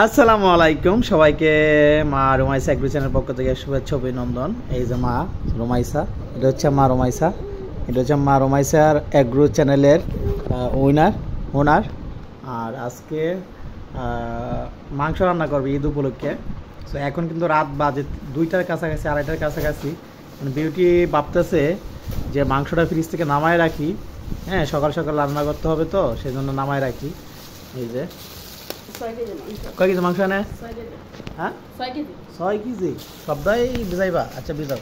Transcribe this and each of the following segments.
আসসালামু আলাইকুম সবাইকে। মা রোমাইসা এগ্রি চ্যানেল পক্ষ থেকে শুভেচ্ছা অভিনন্দন। এই যে মা রোমাইসা, এটা হচ্ছে মা রোমাইসা, এটা হচ্ছে মা রোমাইসার এগ্রো চ্যানেলের ওনার। আর আজকে মাংস রান্না করবে ঈদ উপলক্ষে। তো এখন কিন্তু রাত বাজে 2টার কাছাকাছি, 2:30টার কাছাকাছি। বিউটি ভাবতেছে যে মাংসটা ফ্রিজ থেকে নামায় রাখি, হ্যাঁ সকাল সকাল রান্না করতে হবে, তো সেই জন্য নামায় রাখি। এই যে কয় কেজি মাংস আনে? হ্যাঁ 6 কেজি সবদাই ভিজাইবা? আচ্ছা ভিজাও,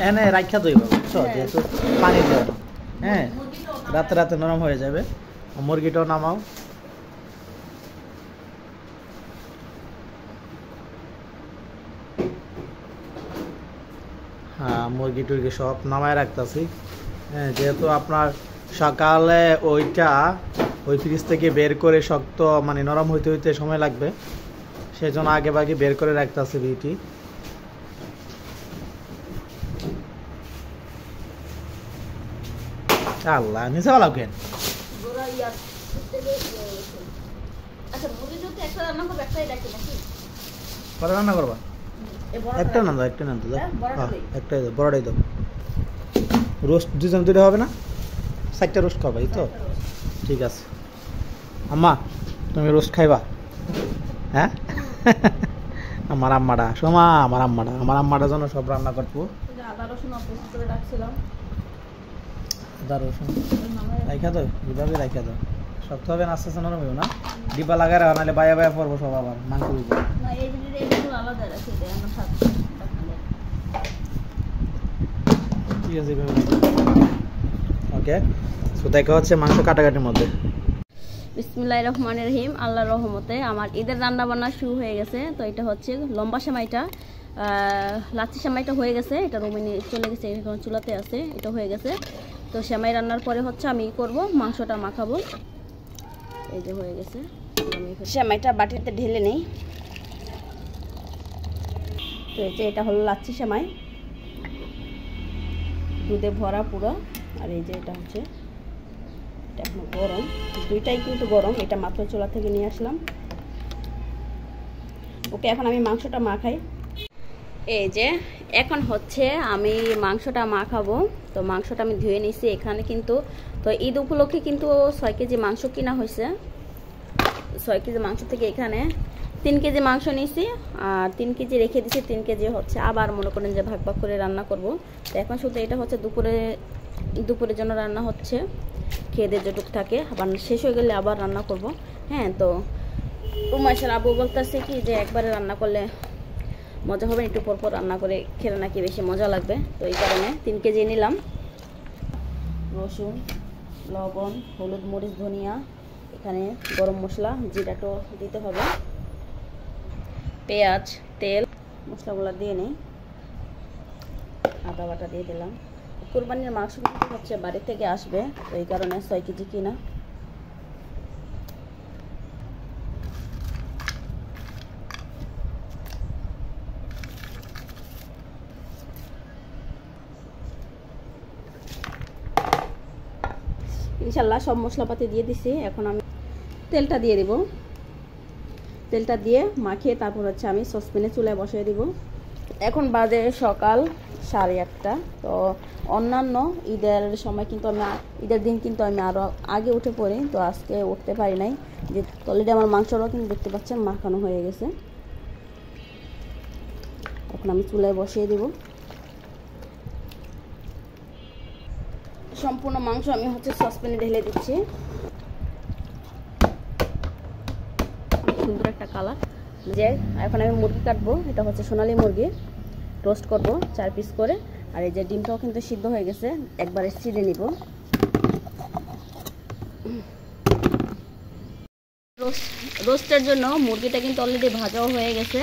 এনে রাখা দইবা, বুঝছো, যেহেতু পানি দেওয়া, হ্যাঁ রাতে রাতে নরম হয়ে যাবে। মুরগিটাও নামাও। হ্যাঁ মুরগি টুরগি সব নামায় রাখতেছি, হ্যাঁ যেহেতু আপনার সকালে ওই ফ্রিজ থেকে বের করে শক্ত মানে নরম হইতে হইতে সময় লাগবে, সেই জন্য আগে ভাগে বের করে রাখতেছি বিউটি। আল্লাহ নিচে ভালো কেন কটা রান্না করবা? একটা না দাও, একটা না দাও, একটাই দাও, বড়টাই দাও। রোস্ট দুজন দুটো হবে না? 4টা রোস্ট করবা, এই তো ঠিক আছে। আম্মা তুমি রোস্ট খাইবা? হ্যাঁ আমার আম্মাটা সোমা, আমার আম্মাটার জন্য সব রান্না করবো। আদা রসুন রাইখা দাও, এভাবে রাইখা দাও, শক্ত হবে না, আস্তে আস্তে নরম হবে না, ডিব্বা লাগাই রাখা, নাহলে বায়া বায়া পড়বো সব আবার মাংস। ঠিক আছে ওকে। তো দেখা হচ্ছে মাংস কাটাকাটির মধ্যে। বিসমিল্লাহির রহমানির রহিম। আল্লাহর রহমতে আমার ঈদের রান্না বান্না শুরু হয়ে গেছে। তো এটা হচ্ছে লম্বা সেমাইটা, লাচ্ছি সেমাইটা হয়ে গেছে, এটা রুমে চলে গেছে, এখন চুলাতে আছে, এটা হয়ে গেছে। তো সেমাই রান্নার পরে হচ্ছে আমি করব মাংসটা মাখাবো। এই যে হয়ে গেছে, আমি সেমাইটা বাটিতে ঢেলে নেই। তো এই যে এটা হলো লাচ্ছি সেমাই, দুধে ভরা পুরো। আর এই যে এটা হচ্ছে, এটা এখন গরম, দুইটাই কিন্তু গরম, এটা মাত্র চুলা থেকে নিয়ে আসলাম। ওকে এখন আমি মাংসটা মাখাই। এই যে এখন হচ্ছে আমি মাংসটা মাখাবো। তো মাংসটা আমি ধুয়ে নিছি এখানে কিন্তু। তো ঈদ উপলক্ষে কিন্তু 6 কেজি মাংস কিনা হয়েছে। 6 কেজি মাংস থেকে এখানে 3 কেজি মাংস নিয়েছি, আর 3 কেজি রেখে দিয়েছি, 3 কেজি হচ্ছে আবার মনে করেন যে ভাগ ভাগ করে রান্না করব। তো এখন শুধু এটা হচ্ছে দুপুরের জন্য রান্না হচ্ছে, খেয়ে দিয়ে যেটুক থাকে, আবার শেষ হয়ে গেলে আবার রান্না করব। হ্যাঁ তো রুমাইসার আবু বলতেছে কি যে একবারে রান্না করলে মজা হবে, একটু পরপর রান্না করে খেলে নাকি বেশি মজা লাগবে। তো এই কারণে 3 কেজি নিলাম। রসুন, লবণ, হলুদ, মরিচ, ধনিয়া, এখানে গরম মশলা, জিরাটো দিতে হবে, পেঁয়াজ, তেল, মশলাগুলো দিয়ে নেই, আদা বাটা দিয়ে দিলাম। কুরবানির মাংস কিন্তু হচ্ছে বাড়ি থেকে আসবে, তো এই কারণে 6 কেজি কিনা। ইনশাল্লাহ সব মশলাপাতি দিয়ে দিছি। এখন আমি তেলটা দিয়ে দিব, তেলটা দিয়ে মাখিয়ে তারপর হচ্ছে আমি সসপ্যানে চুলায় বসিয়ে দিব। এখন বাজে সকাল 8:30। তো অন্যান্য ঈদের সময় কিন্তু ঈদের দিন কিন্তু আমি আরও আগে উঠে পড়ি, তো আজকে উঠতে পারি নাই। যে অলরেডি আমার মাংসটাও কিন্তু দেখতে পাচ্ছেন মাখানো হয়ে গেছে। এখন আমি চুলায় বসিয়ে দিব। সম্পূর্ণ মাংস আমি হচ্ছে সসপ্যানে ঢেলে দিচ্ছি। সুন্দর একটা কালার। যে এখন আমি মুরগি কাটবো, এটা হচ্ছে সোনালী মুরগি, রোস্ট করব 4 পিস করে। আর এই যে ডিমটাও কিন্তু সিদ্ধ হয়ে গেছে, একবারে ছিঁড়ে নিব। রোস্টের জন্য মুরগিটা কিন্তু অলরেডি ভাজাও হয়ে গেছে।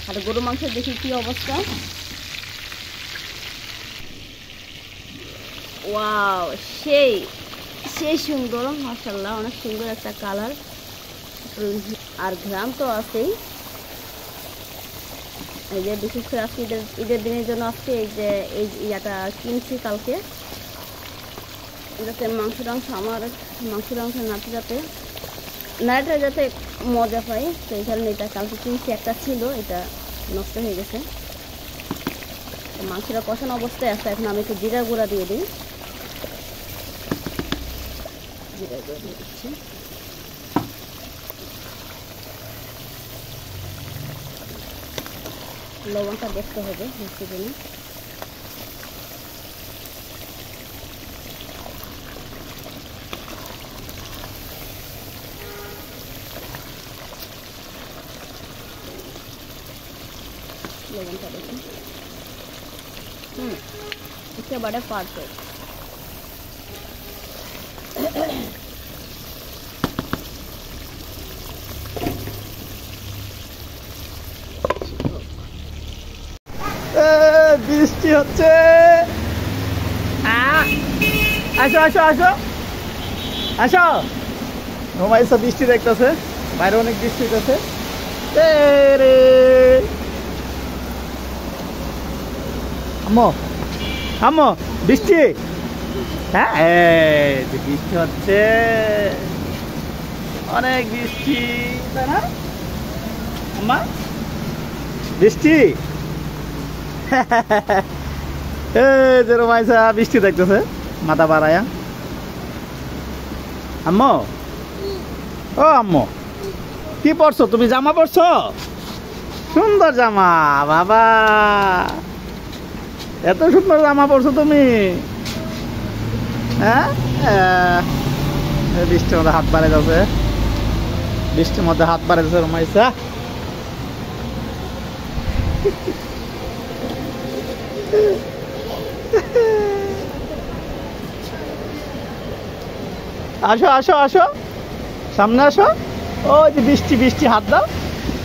আর গরু মাংস দেখি কি অবস্থা। ওয়াও, সেই সুন্দর, মাশাআল্লাহ, অনেক সুন্দর একটা কালার, আর ঘ্রাণ তো আছেই। এই যে বিশেষ করে আজকে ঈদের দিনের জন্য আজকে এই ইয়াটা কিনছি কালকে, যাতে মাংস টাংস নাতে যাতে নাড়াটা যাতে মজা পাই, তো এই কারণে এটা কালকে কিনছি, একটা ছিল, এটা নষ্ট হয়ে গেছে। মাংসটা কষানো অবস্থায় আছে। এখন আমি একটু জিরা গুঁড়া দিয়ে দিই। জিরা গুঁড়া দিয়ে দিচ্ছি। লবণটা দেখতে হবে মিষ্টি জন্য। লবণটা দেখুন, একেবারে পারফেক্ট। বৃষ্টি হচ্ছে, আসো আসো আসো আসো। রোমাইসা বৃষ্টি দেখতেছে, বাইরে অনেক বৃষ্টি হইতেছে। আম্মু আম্মু বৃষ্টি, হ্যাঁ বৃষ্টি হচ্ছে, অনেক বৃষ্টি, তাই না আম্মা? বৃষ্টি যে রোমাইসা বৃষ্টি দেখতেছে মাথা বাড়ায়া। আম্মু, ও আম্মু কি পরছো তুমি? জামা পরছো? সুন্দর জামা বাবা, এত সুন্দর জামা পরছো তুমি, হ্যাঁ? বৃষ্টির মধ্যে হাত বাড়ে যাচ্ছে, বৃষ্টির মধ্যে হাত বাড়ে যাচ্ছে রোমাইসা। আসো আসো আসো, সামনে আসো। ওই যে বৃষ্টি, বৃষ্টি হাত দাও,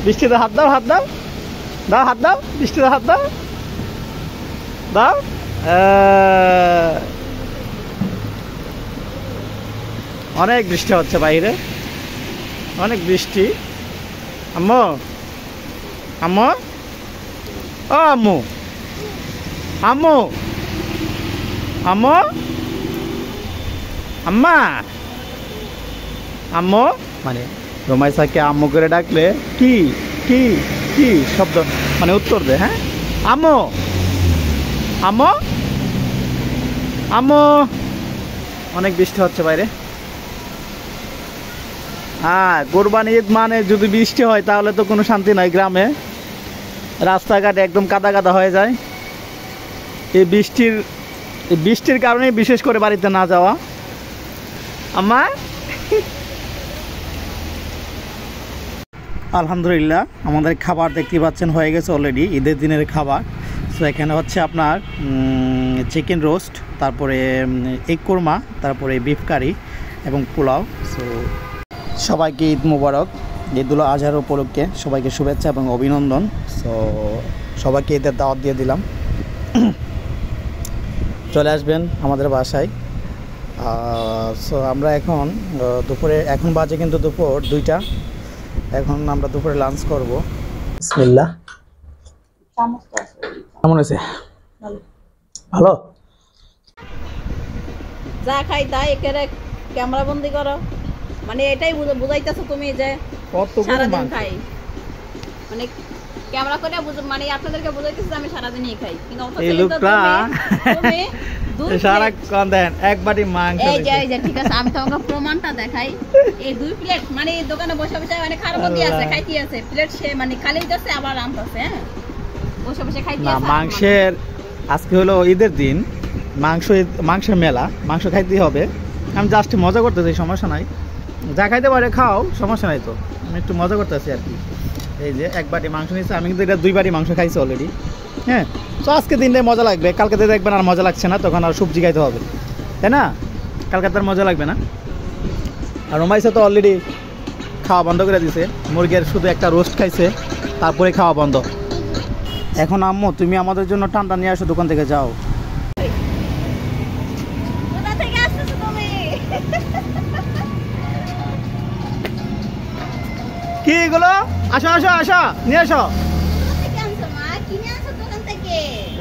বৃষ্টিতে হাত দাও, হাত দাও, দাও হাত দাও, বৃষ্টিতে হাত দাও, দাও। অনেক বৃষ্টি হচ্ছে বাইরে, অনেক বৃষ্টি। আম্মু আম্মু, ও আম্মু আম্মু আম্মু, আম্মা আম্মু, মানে রোমাইসাকে আম্মু করে ডাকলে কি কি কি শব্দ মানে উত্তর দে, হ্যাঁ? আম্মু আম্মু আম্মু। অনেক বৃষ্টি হচ্ছে বাইরে। হ্যাঁ, কোরবানি ঈদ মানে যদি বৃষ্টি হয় তাহলে তো কোনো শান্তি নাই গ্রামে, রাস্তাঘাট একদম কাদা কাদা হয়ে যায়। এই বৃষ্টির কারণে বিশেষ করে বাড়িতে না যাওয়া। আম্মা আলহামদুলিল্লাহ আমাদের খাবার দেখতে পাচ্ছেন হয়ে গেছে অলরেডি, ঈদের দিনের খাবার। সো এখানে হচ্ছে আপনার চিকেন রোস্ট, তারপরে এগ কোরমা, তারপরে বিফ কারি এবং পোলাও। সো সবাইকে ঈদ মুবারক, ঈদুল আজহার উপলক্ষে সবাইকে শুভেচ্ছা এবং অভিনন্দন। সো সবাইকে ঈদের দাওয়াত দিয়ে দিলাম, চলে আসবেন আমাদের বাসায়। সো আমরা এখন দুপুরে, এখন বাজে কিন্তু দুপুর 2টা, এখন আমরা দুপুরে লাঞ্চ করব। বিসমিল্লাহ। কেমন হয়েছে? ভালো। যা খাই তাই একেবারে ক্যামেরা বন্দি করো, মানে এটাই বুঝাইতেছো তুমি যে সারাদিন খাই, মানে ক্যামেরা করে মানে আপনাদেরকে বুঝাইতেছি আমি সারাদিনই খাই, কিন্তু এই লোকটা সারাক্ষণ দেন এক বাটি মাংস। এই যে ঠিক আছে, আমি তোমাকে প্রমাণটা দেখাই। এই 2 প্লেট মানে দোকানে বসে বসে মানে খারাপ মধ্যে আছে, খাইতে আছে প্লেট, সে মানে খালি যাচ্ছে আবার আনতেছে, হ্যাঁ বসে বসে খাইতে আছে। মাংসের আজকে হলো ঈদের দিন, মাংসের মেলা, মাংস খাইতেই হবে। আমি জাস্ট মজা করতেছি, সমস্যা নাই, যা খাইতে পারে খাও, সমস্যা নাই। তো আমি একটু মজা করতেছি আর কি। এই যে এক বাটি মাংস নিয়েছে, আমি কিন্তু এটা 2 বাটি মাংস খাইছি অলরেডি, হ্যাঁ। তো আজকে দিনটাই মজা লাগবে, কালকে তো দেখবেন আর মজা লাগছে না, তখন আর সবজি খাইতে হবে, তাই না? কালকে তো আর মজা লাগবে না। আর রোমাইসা তো অলরেডি খাওয়া বন্ধ করে দিয়েছে, মুরগির শুধু একটা রোস্ট খাইছে, তারপরে খাওয়া বন্ধ। এখন আম্মু তুমি আমাদের জন্য ঠান্ডা নিয়ে আসো দোকান থেকে, যাও। কি এগুলো? আসো আসো আসো, নিয়ে আসো।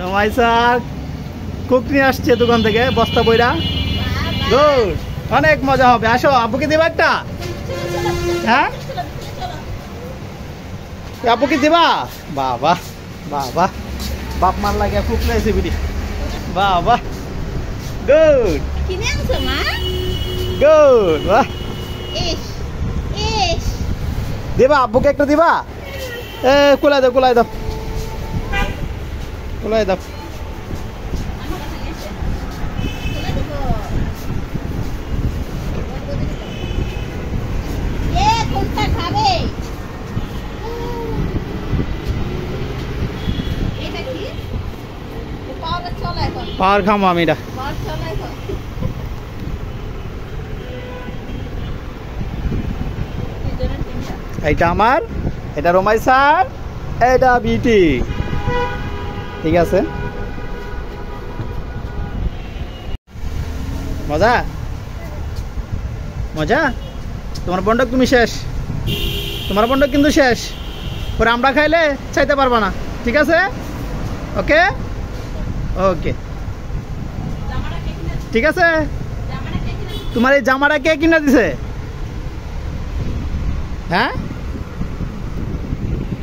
রোমাইসা কুক নিয়ে আসছে দোকান থেকে বস্তা বইরা। গুড, অনেক মজা হবে। আসো, আব্বুকে দেবা একটা। হ্যাঁ আপুকে দিবা বাবা বাবা বাপ মার লাগে খুব লাইছে বিড়ি বাবা গুড কিনে আনছো মা গুড বাহ ইস ইস দিবা আব্বুকে একটা দিবা কুলাই দাও কুলাই দাও কুলাই দাও কোনটা খাবে এটা কি পাওয়ার চলে এখন পাওয়ার খামো আমি এটা পাওয়ার চলে এখন এইটা আমার এটা রোমাই স্যার এটা বিটি ঠিক আছে মজা মজা তোমার বন্ধক তুমি শেষ তোমার বন্ধক কিন্তু শেষ পরে আমরা খাইলে চাইতে পারবা না ঠিক আছে ওকে ওকে ঠিক আছে তোমার এই জামাটা কে কিনে দিছে হ্যাঁ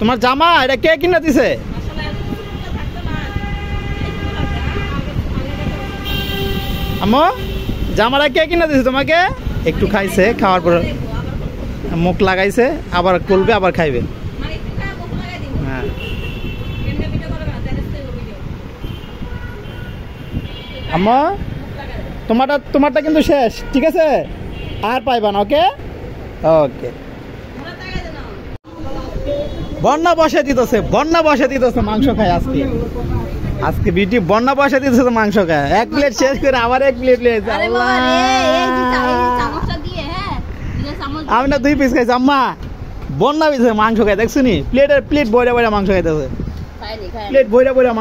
তোমার জামা এটা কে কিনে দিছে আম্মু জামাটা কে কিনে দিছে তোমাকে একটু খাইছে খাওয়ার পর মুখ লাগাইছে আবার খুলবে আবার খাইবে হ্যাঁ আম্মু তোমারটা কিন্তু শেষ ঠিক আছে আর পাইবা না ওকে ওকে বন্যা বসে দিতেছে মাংস খায় আজকে বিটি বন্যা বসে দিতেছে তো মাংস খায় এক প্লেট শেষ করে আবার এক প্লেট আমি না 2 পিস খাইছি আম্মা বন্যা দিতেছে মাংস খায় দেখছো নি প্লেট বইরা বইরা মাংস খাইতেছে প্লেট বইরা বইরা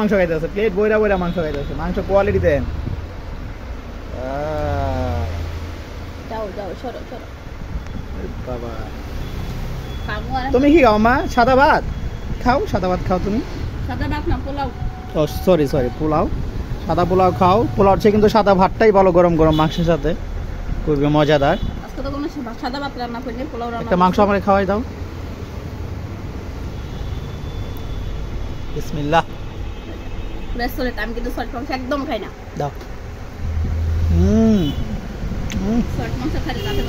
মাংস খাইতেছে মাংস কোয়ালিটি দেন বাবা তুমি কি খাও মা সাদা ভাত খাও তুমি সাদা ভাত না পোলাও ও সরি পোলাও সাদা পোলাও খাও পোলাওর চেয়ে কিন্তু সাদা ভাতটাই ভালো গরম গরম মাংসের সাথে খুবই মজাদার আজকে তো কোনো সাদা ভাত রান্না করিনি পোলাও রান্না একটা মাংস আমাকে খাওয়াই দাও বিসমিল্লাহ রেস্টুরেন্ট আমি কিন্তু সল্ট মাংস একদম খাই না দাও সল্ট মাংস খাই রাতে